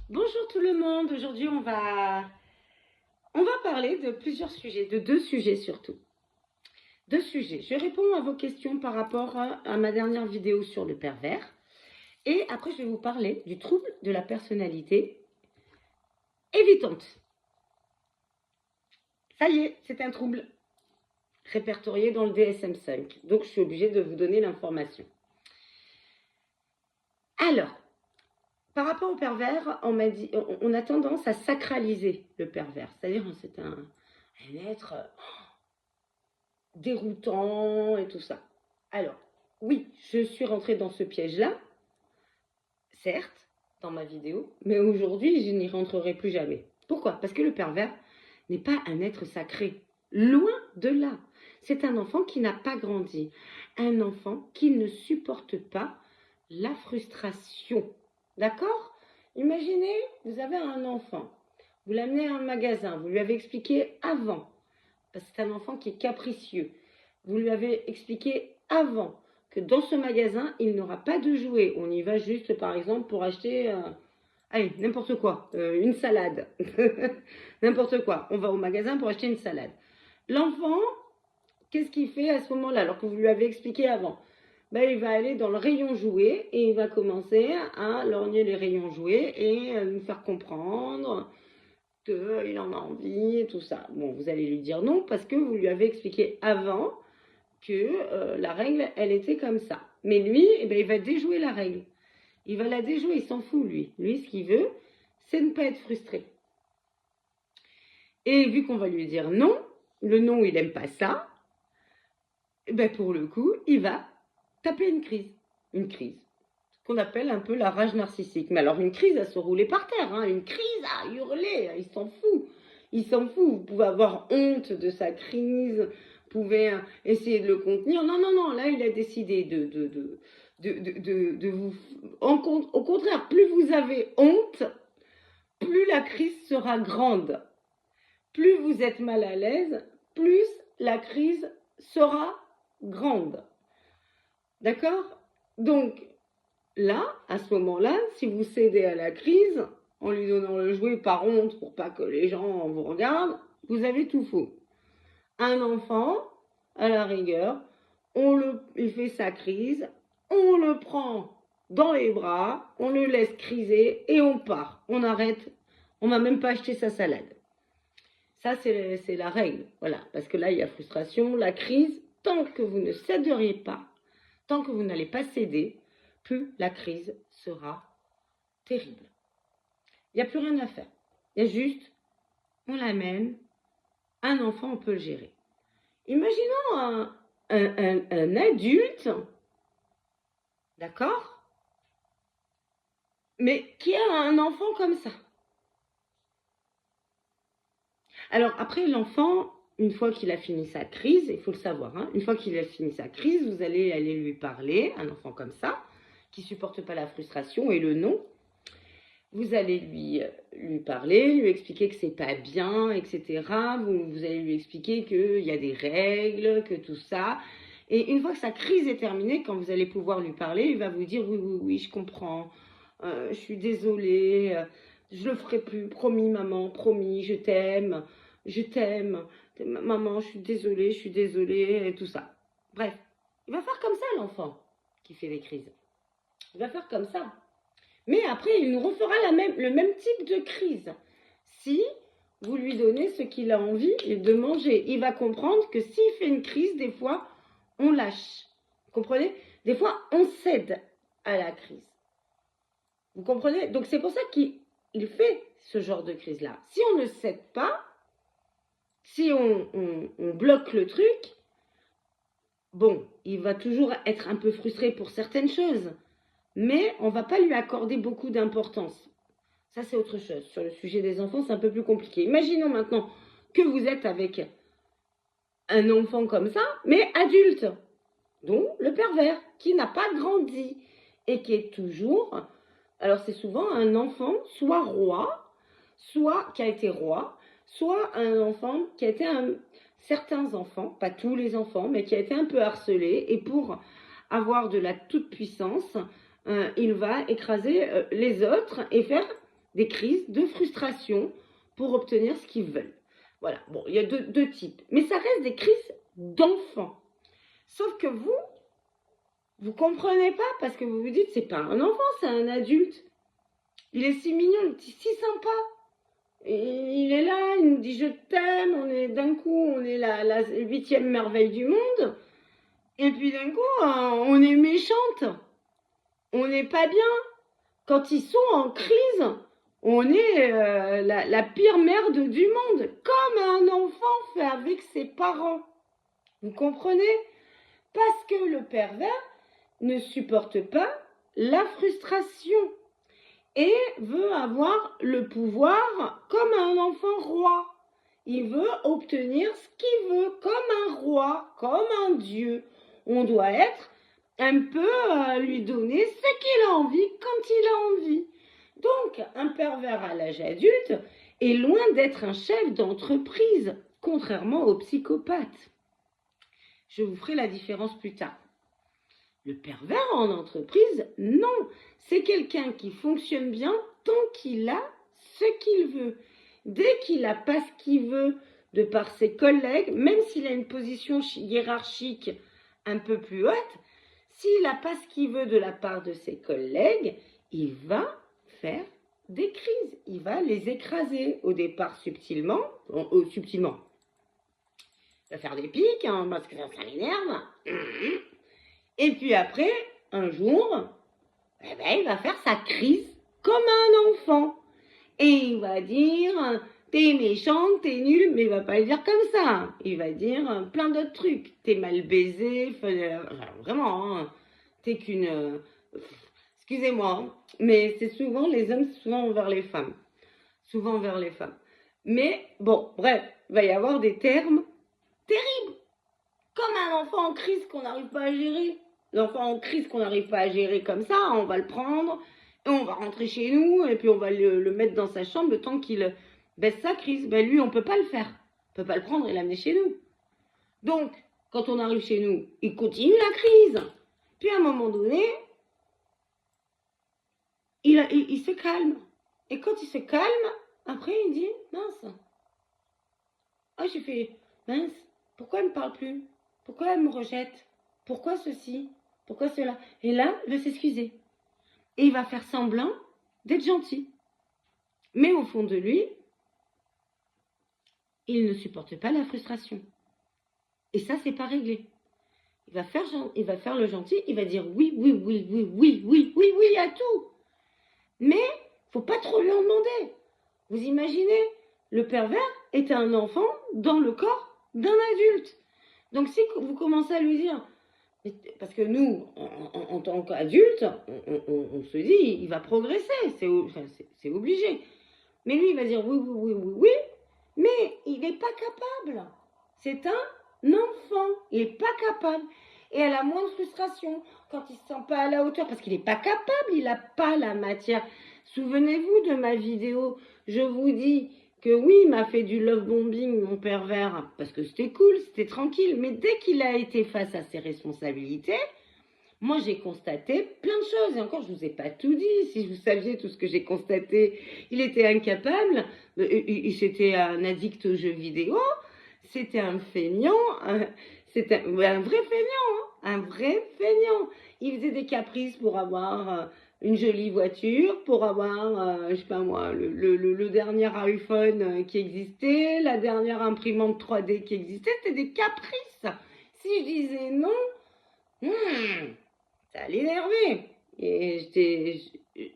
Bonjour tout le monde, aujourd'hui on va parler de plusieurs sujets, de deux sujets surtout. Deux sujets. Je réponds à vos questions par rapport à ma dernière vidéo sur le pervers. Et après je vais vous parler du trouble de la personnalité évitante. Ça y est, c'est un trouble répertorié dans le DSM-5. Donc je suis obligée de vous donner l'information. Alors, par rapport au pervers, on a tendance à sacraliser le pervers. C'est-à-dire c'est un être déroutant et tout ça. Alors, oui, je suis rentrée dans ce piège-là, certes, dans ma vidéo, mais aujourd'hui, je n'y rentrerai plus jamais. Pourquoi? Parce que le pervers n'est pas un être sacré. Loin de là. C'est un enfant qui n'a pas grandi. Un enfant qui ne supporte pas la frustration. D'accord? Imaginez, vous avez un enfant. Vous l'amenez à un magasin. Vous lui avez expliqué avant. Parce que c'est un enfant qui est capricieux. Vous lui avez expliqué avant que dans ce magasin, il n'aura pas de jouets. On y va juste, par exemple, pour acheter, allez, n'importe quoi, une salade. N'importe quoi. On va au magasin pour acheter une salade. L'enfant, qu'est-ce qu'il fait à ce moment-là, alors que vous lui avez expliqué avant? Ben, il va aller dans le rayon jouets et il va commencer à lorgner les rayons jouets et nous faire comprendre qu'il en a envie et tout ça. Bon, vous allez lui dire non parce que vous lui avez expliqué avant que la règle, elle était comme ça. Mais lui, eh ben, il va déjouer la règle. Il va la déjouer, il s'en fout, lui. Lui, ce qu'il veut, c'est ne pas être frustré. Et vu qu'on va lui dire non, le non, il n'aime pas ça, eh ben, pour le coup, il va taper une crise. Une crise qu'on appelle un peu la rage narcissique. Mais alors une crise à se rouler par terre, hein, une crise à hurler, il s'en fout. Il s'en fout. Vous pouvez avoir honte de sa crise, vous pouvez essayer de le contenir. Non, non, non, là il a décidé de vous... Au contraire, plus vous avez honte, plus la crise sera grande. Plus vous êtes mal à l'aise, plus la crise sera grande. D'accord? Donc, là, à ce moment-là, si vous cédez à la crise, en lui donnant le jouet par honte pour pas que les gens vous regardent, vous avez tout faux. Un enfant, à la rigueur, il fait sa crise, on le prend dans les bras, on le laisse criser et on part. On arrête, on va même pas acheter sa salade. Ça, c'est la règle, voilà. Parce que là, il y a frustration, la crise, tant que vous ne céderiez pas, tant que vous n'allez pas céder, plus la crise sera terrible. Il n'y a plus rien à faire. Il y a juste, on l'amène, un enfant, on peut le gérer. Imaginons un adulte, d'accord, mais qui a un enfant comme ça. Alors après, l'enfant, une fois qu'il a fini sa crise, il faut le savoir, hein, une fois qu'il a fini sa crise, vous allez aller lui parler, un enfant comme ça, qui ne supporte pas la frustration et le non. Vous allez lui parler, lui expliquer que c'est pas bien, etc. Vous allez lui expliquer qu'il y a des règles, que tout ça. Et une fois que sa crise est terminée, quand vous allez pouvoir lui parler, il va vous dire oui, oui, oui, je comprends, je suis désolée, je le ferai plus, promis maman, promis, je t'aime, maman, je suis désolée, et tout ça. Bref, il va faire comme ça l'enfant qui fait des crises. Il va faire comme ça. Mais après, il nous refera le même type de crise. Si vous lui donnez ce qu'il a envie de manger, il va comprendre que s'il fait une crise, des fois, on lâche. Vous comprenez? Des fois, on cède à la crise. Vous comprenez? Donc, c'est pour ça qu'il fait ce genre de crise-là. Si on ne cède pas, si on bloque le truc, bon, il va toujours être un peu frustré pour certaines choses. Mais on ne va pas lui accorder beaucoup d'importance. Ça, c'est autre chose. Sur le sujet des enfants, c'est un peu plus compliqué. Imaginons maintenant que vous êtes avec un enfant comme ça, mais adulte, dont le pervers, qui n'a pas grandi et qui est toujours... Alors, c'est souvent un enfant, soit roi, soit qui a été roi, soit un enfant qui a été certains enfants, pas tous les enfants, mais qui a été un peu harcelé, et pour avoir de la toute-puissance, il va écraser les autres et faire des crises de frustration pour obtenir ce qu'ils veulent. Voilà, bon, il y a deux types. Mais ça reste des crises d'enfants. Sauf que vous comprenez pas parce que vous vous dites, c'est pas un enfant, c'est un adulte. Il est si mignon, il est si sympa. Et il est là, il nous dit je t'aime, d'un coup, on est la 8e merveille du monde. Et puis d'un coup, on est méchante. On n'est pas bien. Quand ils sont en crise, on est la pire merde du monde. Comme un enfant fait avec ses parents. Vous comprenez? Parce que le pervers ne supporte pas la frustration et veut avoir le pouvoir comme un enfant roi. Il veut obtenir ce qu'il veut comme un roi, comme un dieu. On doit être un peu lui donner ce qu'il a envie quand il a envie. Donc, un pervers à l'âge adulte est loin d'être un chef d'entreprise, contrairement aux psychopathes. Je vous ferai la différence plus tard. Le pervers en entreprise, non. C'est quelqu'un qui fonctionne bien tant qu'il a ce qu'il veut. Dès qu'il n'a pas ce qu'il veut de par ses collègues, même s'il a une position hiérarchique un peu plus haute, s'il n'a pas ce qu'il veut de la part de ses collègues, il va faire des crises. Il va les écraser au départ subtilement. Il va faire des pics, hein, parce que ça l'énerve. Et puis après, un jour, il va faire sa crise comme un enfant. Et il va dire, t'es méchante, t'es nulle, mais il va pas le dire comme ça. Il va dire plein d'autres trucs. T'es mal baisé, vraiment, hein, t'es qu'une... excusez-moi, mais c'est souvent, les hommes, c'est souvent envers les femmes. Souvent envers les femmes. Mais bon, bref, il va y avoir des termes terribles. Comme un enfant en crise qu'on n'arrive pas à gérer. L'enfant en crise qu'on n'arrive pas à gérer comme ça, on va le prendre et on va rentrer chez nous et puis on va le mettre dans sa chambre le temps qu'il baisse sa crise. Ben lui, on ne peut pas le faire. On ne peut pas le prendre et l'amener chez nous. Donc, quand on arrive chez nous, il continue la crise. Puis à un moment donné, il se calme. Et quand il se calme, après il dit, mince. Ah, j'ai fait, mince, pourquoi elle ne me parle plus? Pourquoi elle me rejette? Pourquoi ceci? Pourquoi cela? Et là, il va s'excuser. Et il va faire semblant d'être gentil. Mais au fond de lui, il ne supporte pas la frustration. Et ça, c'est pas réglé. Il va faire le gentil, il va dire oui, oui, oui, oui, oui, oui, oui, oui à tout. Mais faut pas trop lui en demander. Vous imaginez, le pervers est un enfant dans le corps d'un adulte. Donc si vous commencez à lui dire, parce que nous, en tant qu'adultes, on se dit, il va progresser, c'est obligé. Mais lui, il va dire oui, oui, oui, oui, oui, mais il n'est pas capable. C'est un enfant, il n'est pas capable. Et à la moindre frustration, quand il ne se sent pas à la hauteur, parce qu'il n'est pas capable, il n'a pas la matière. Souvenez-vous de ma vidéo, je vous dis que oui, il m'a fait du love bombing, mon pervers, parce que c'était cool, c'était tranquille. Mais dès qu'il a été face à ses responsabilités, moi j'ai constaté plein de choses. Et encore, je ne vous ai pas tout dit. Si vous saviez tout ce que j'ai constaté, il était incapable. C'était un addict aux jeux vidéo. C'était un feignant. C'était un vrai feignant. Un vrai feignant. Il faisait des caprices pour avoir... une jolie voiture, pour avoir, je sais pas moi, le dernier iPhone qui existait, la dernière imprimante 3D qui existait, c'était des caprices. Si je disais non, ça allait énerver. Et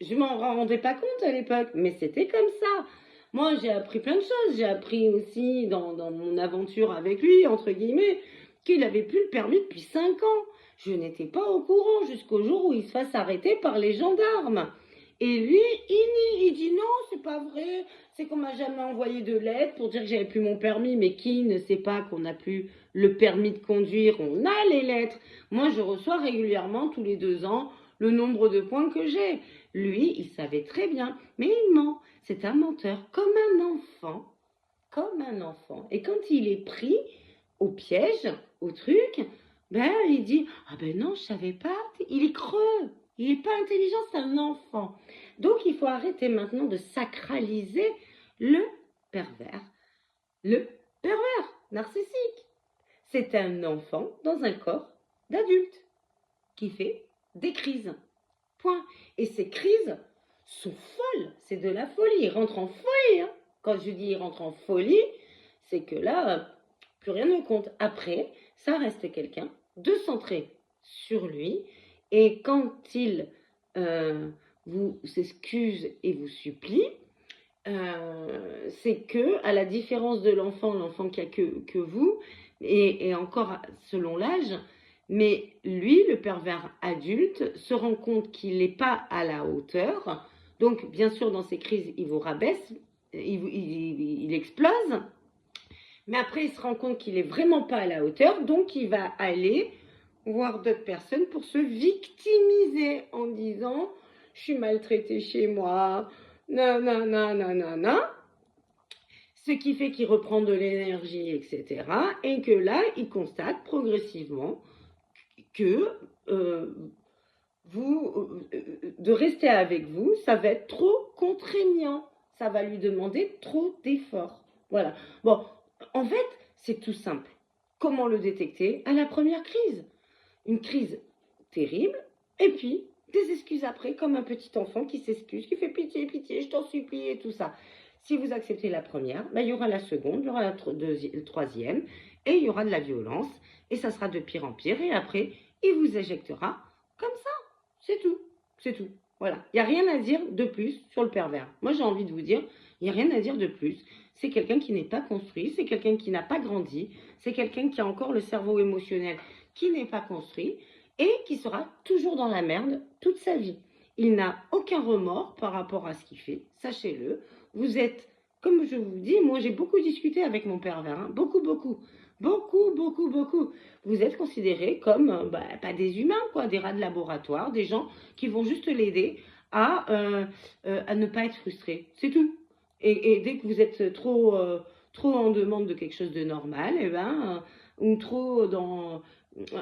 je m'en rendais pas compte à l'époque, mais c'était comme ça. Moi, j'ai appris plein de choses. J'ai appris aussi dans mon aventure avec lui, entre guillemets, qu'il avait plus le permis depuis 5 ans. Je n'étais pas au courant jusqu'au jour où il se fasse arrêter par les gendarmes. Et lui, il dit non, c'est pas vrai, c'est qu'on m'a jamais envoyé de lettre pour dire que j'avais plus mon permis, mais qui ne sait pas qu'on n'a plus le permis de conduire, on a les lettres. Moi, je reçois régulièrement, tous les 2 ans, le nombre de points que j'ai. Lui, il savait très bien, mais il ment. C'est un menteur, comme un enfant. Comme un enfant. Et quand il est pris au piège, au truc, ben il dit, ah ben non, je savais pas, il est creux. Il n'est pas intelligent, c'est un enfant. Donc, il faut arrêter maintenant de sacraliser le pervers. Le pervers narcissique. C'est un enfant dans un corps d'adulte qui fait des crises. Point. Et ces crises sont folles. C'est de la folie. Il rentre en folie. Hein. Quand je dis il rentre en folie, c'est que là, plus rien ne compte. Après, ça reste quelqu'un de centré sur lui. Et quand il vous s'excuse et vous supplie, c'est que, à la différence de l'enfant qui a que vous, et encore selon l'âge, mais lui, le pervers adulte, se rend compte qu'il n'est pas à la hauteur. Donc, bien sûr, dans ces crises, il vous rabaisse, il explose. Mais après, il se rend compte qu'il n'est vraiment pas à la hauteur. Donc, il va aller voir d'autres personnes pour se victimiser en disant « Je suis maltraité chez moi, non, non, non, non, non, non ». Ce qui fait qu'il reprend de l'énergie, etc. Et que là, il constate progressivement que de rester avec vous, ça va être trop contraignant. Ça va lui demander trop d'efforts. Voilà. Bon, en fait, c'est tout simple. Comment le détecter? À la première crise. Une crise terrible, et puis des excuses après, comme un petit enfant qui s'excuse, qui fait pitié, pitié, je t'en supplie, et tout ça. Si vous acceptez la première, ben, il y aura la seconde, il y aura la troisième, et il y aura de la violence, et ça sera de pire en pire, et après, il vous éjectera comme ça. C'est tout. C'est tout. Voilà. Il n'y a rien à dire de plus sur le pervers. Moi, j'ai envie de vous dire, il n'y a rien à dire de plus. C'est quelqu'un qui n'est pas construit, c'est quelqu'un qui n'a pas grandi, c'est quelqu'un qui a encore le cerveau émotionnel qui n'est pas construit et qui sera toujours dans la merde toute sa vie. Il n'a aucun remords par rapport à ce qu'il fait, sachez-le. Vous êtes, comme je vous dis, moi j'ai beaucoup discuté avec mon pervers, hein, beaucoup. Vous êtes considérés comme, pas des humains, quoi, des rats de laboratoire, des gens qui vont juste l'aider à ne pas être frustré. C'est tout. Et dès que vous êtes trop en demande de quelque chose de normal, ou trop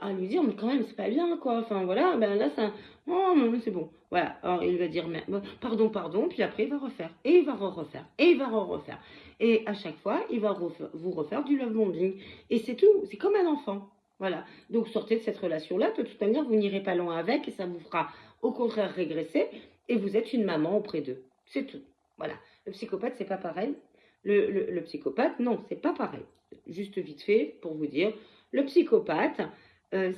à lui dire, mais quand même, c'est pas bien, quoi. Enfin, voilà, ben là, ça. Oh, non, c'est bon. Voilà. Alors, il va dire, mais, pardon, puis après, il va refaire. Et il va refaire. Et il va refaire. Et à chaque fois, il va vous refaire du love bombing. Et c'est tout. C'est comme un enfant. Voilà. Donc, sortez de cette relation-là. De toute manière, vous n'irez pas loin avec et ça vous fera, au contraire, régresser. Et vous êtes une maman auprès d'eux. C'est tout. Voilà. Le psychopathe, c'est pas pareil. Le psychopathe, non, c'est pas pareil. Juste vite fait, pour vous dire, le psychopathe,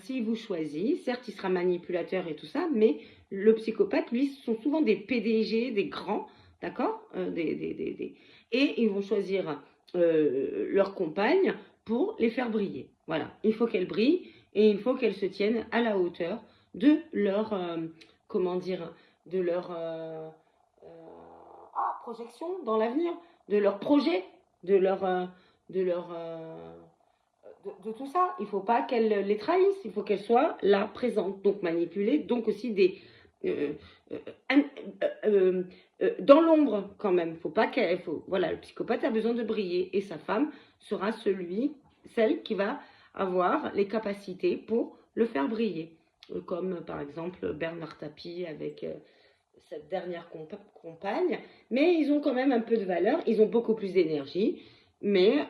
s'il vous choisit, certes, il sera manipulateur et tout ça, mais le psychopathe, lui, ce sont souvent des PDG, des grands, d'accord, et ils vont choisir leur compagne pour les faire briller. Voilà, il faut qu'elle brille et il faut qu'elle se tienne à la hauteur de leur, comment dire, de leur projection dans l'avenir, de leur projet, de tout ça. Il ne faut pas qu'elle les trahisse, il faut qu'elle soit là, présente, donc manipulée, donc aussi dans l'ombre quand même. Faut pas qu'elle, voilà, le psychopathe a besoin de briller et sa femme sera celle qui va avoir les capacités pour le faire briller. Comme par exemple Bernard Tapie avec cette dernière compagne, mais ils ont quand même un peu de valeur, ils ont beaucoup plus d'énergie, mais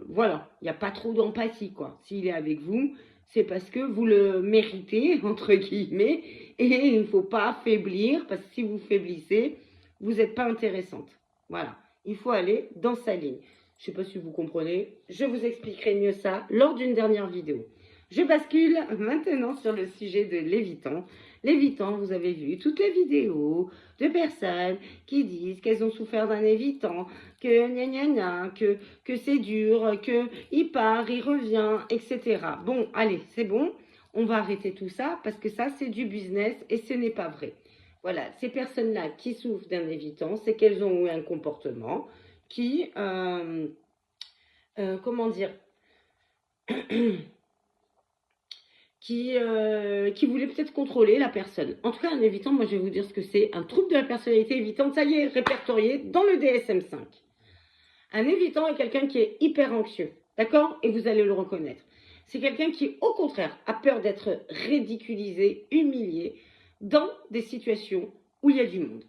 voilà, il n'y a pas trop d'empathie, quoi. S'il est avec vous, c'est parce que vous le méritez, entre guillemets, et il ne faut pas faiblir, parce que si vous faiblissez, vous n'êtes pas intéressante. Voilà, il faut aller dans sa ligne. Je ne sais pas si vous comprenez, je vous expliquerai mieux ça lors d'une dernière vidéo. Je bascule maintenant sur le sujet de l'évitant. L'évitant, vous avez vu toutes les vidéos de personnes qui disent qu'elles ont souffert d'un évitant, que gna gna gna, que c'est dur, qu'il part, il revient, etc. Bon, allez, c'est bon, on va arrêter tout ça parce que ça, c'est du business et ce n'est pas vrai. Voilà, ces personnes-là qui souffrent d'un évitant, c'est qu'elles ont eu un comportement qui, comment dire, qui voulait peut-être contrôler la personne. En tout cas, un évitant, moi je vais vous dire ce que c'est. Un trouble de la personnalité évitante, ça y est, répertorié dans le DSM-5. Un évitant est quelqu'un qui est hyper anxieux, d'accord? Et vous allez le reconnaître. C'est quelqu'un qui, au contraire, a peur d'être ridiculisé, humilié, dans des situations où il y a du monde.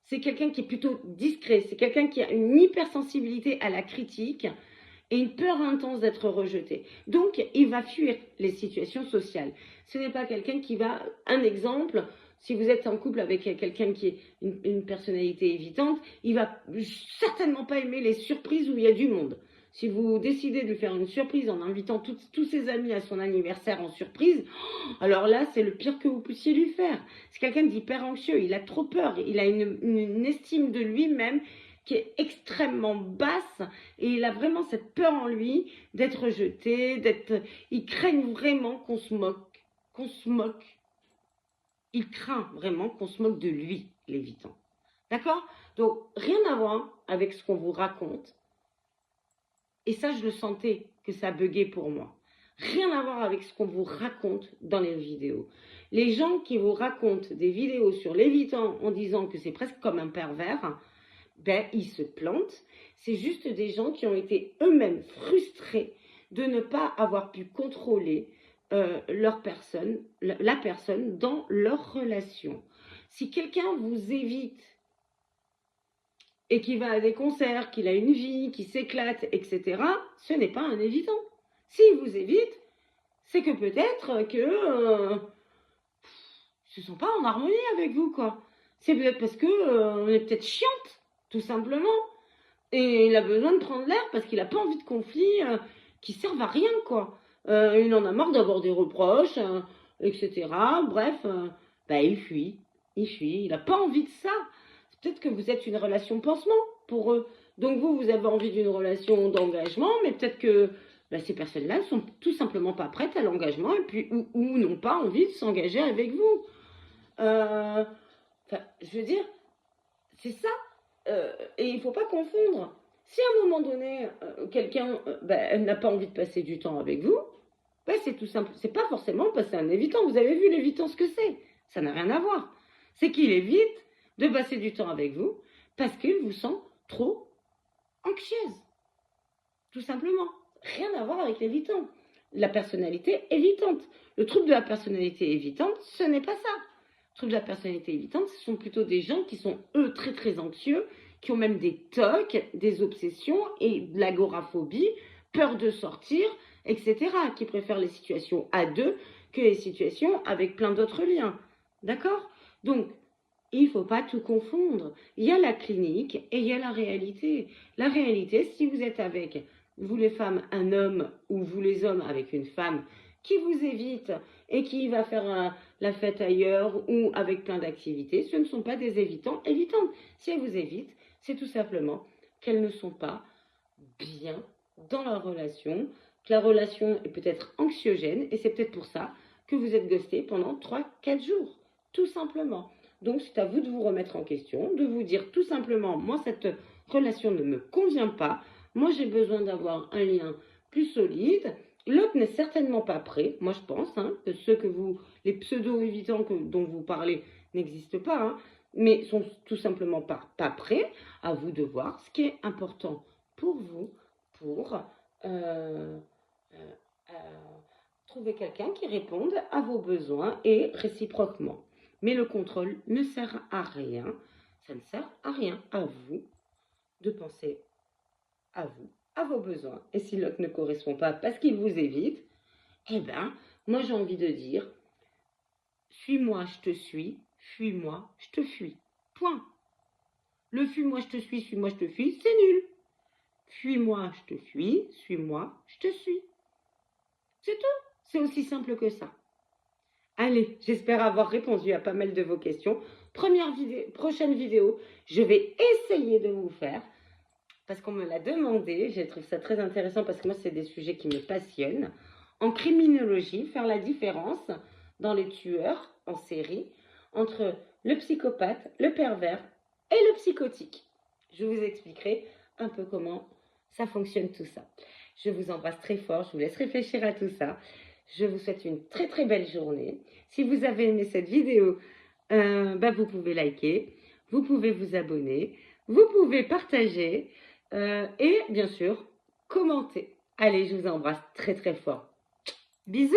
C'est quelqu'un qui est plutôt discret, c'est quelqu'un qui a une hypersensibilité à la critique et une peur intense d'être rejeté. Donc, il va fuir les situations sociales. Ce n'est pas quelqu'un qui va... Un exemple, si vous êtes en couple avec quelqu'un qui est une personnalité évitante, il va certainement pas aimer les surprises où il y a du monde. Si vous décidez de lui faire une surprise en invitant tous ses amis à son anniversaire en surprise, alors là, c'est le pire que vous puissiez lui faire. C'est quelqu'un d'hyper anxieux, il a trop peur, il a une estime de lui-même qui est extrêmement basse et il a vraiment cette peur en lui d'être rejeté, il craint vraiment qu'on se moque. Il craint vraiment qu'on se moque de lui, l'évitant. D'accord? Donc, rien à voir avec ce qu'on vous raconte. Et ça, je le sentais que ça buguait pour moi. Rien à voir avec ce qu'on vous raconte dans les vidéos. Les gens qui vous racontent des vidéos sur l'évitant en disant que c'est presque comme un pervers, ben, ils se plantent. C'est juste des gens qui ont été eux-mêmes frustrés de ne pas avoir pu contrôler la personne dans leur relation. Si quelqu'un vous évite et qu'il va à des concerts, qu'il a une vie, qu'il s'éclate, etc., ce n'est pas un évitant. S'il vous évite, c'est que peut-être que se sent pas en harmonie avec vous, quoi. C'est peut-être parce que on est peut-être chiante, tout simplement. Et il a besoin de prendre l'air parce qu'il n'a pas envie de conflits qui servent à rien, quoi. Il en a marre d'avoir des reproches, etc. Bref, bah, il fuit. Il n'a pas envie de ça. C'est peut-être que vous êtes une relation pansement pour eux. Donc vous avez envie d'une relation d'engagement, mais peut-être que bah, ces personnes-là ne sont tout simplement pas prêtes à l'engagement et puis ou n'ont pas envie de s'engager avec vous. Je veux dire, c'est ça. Et il ne faut pas confondre. Si à un moment donné, quelqu'un n'a pas envie de passer du temps avec vous, c'est tout simple. C'est pas forcément passer un évitant. Vous avez vu l'évitant ce que c'est. Ça n'a rien à voir. C'est qu'il évite de passer du temps avec vous parce qu'il vous sent trop anxieuse. Tout simplement. Rien à voir avec l'évitant. La personnalité évitante. Le trouble de la personnalité évitante, ce n'est pas ça. Le trouble de la personnalité évitante, ce sont plutôt des gens qui sont, eux, très très anxieux, qui ont même des tocs, des obsessions et de l'agoraphobie, peur de sortir, etc. Qui préfèrent les situations à deux que les situations avec plein d'autres liens. D'accord? Donc, il ne faut pas tout confondre. Il y a la clinique et il y a la réalité. La réalité, si vous êtes avec, vous les femmes, un homme ou vous les hommes avec une femme qui vous évite et qui va faire la fête ailleurs ou avec plein d'activités, ce ne sont pas des évitants, évitantes. Si elles vous évitent, c'est tout simplement qu'elles ne sont pas bien dans leur relation, que la relation est peut-être anxiogène et c'est peut-être pour ça que vous êtes ghosté pendant 3-4 jours, tout simplement. Donc c'est à vous de vous remettre en question, de vous dire tout simplement, moi cette relation ne me convient pas, moi j'ai besoin d'avoir un lien plus solide. L'autre n'est certainement pas prêt, moi je pense, que les pseudo-évitants dont vous parlez n'existent pas, mais sont tout simplement pas prêts. À vous de voir ce qui est important pour vous, pour trouver quelqu'un qui réponde à vos besoins et réciproquement. Mais le contrôle ne sert à rien, ça ne sert à rien à vous de penser à vous, à vos besoins. Et si l'autre ne correspond pas parce qu'il vous évite, eh ben, moi j'ai envie de dire, suis-moi, je te suis, fuis-moi, je te fuis. Point. Le fuis-moi, je te suis, suis-moi, je te fuis, c'est nul. Fuis-moi, je te fuis, suis-moi, je te suis. C'est tout. C'est aussi simple que ça. Allez, j'espère avoir répondu à pas mal de vos questions. Prochaine vidéo, je vais essayer de vous faire, parce qu'on me l'a demandé, je trouve ça très intéressant parce que moi, c'est des sujets qui me passionnent. En criminologie, faire la différence dans les tueurs en série entre le psychopathe, le pervers et le psychotique. Je vous expliquerai un peu comment ça fonctionne tout ça. Je vous embrasse très fort, je vous laisse réfléchir à tout ça. Je vous souhaite une très très belle journée. Si vous avez aimé cette vidéo, vous pouvez liker, vous pouvez vous abonner, vous pouvez partager et bien sûr commenter. Allez, je vous embrasse très très fort. Bisous!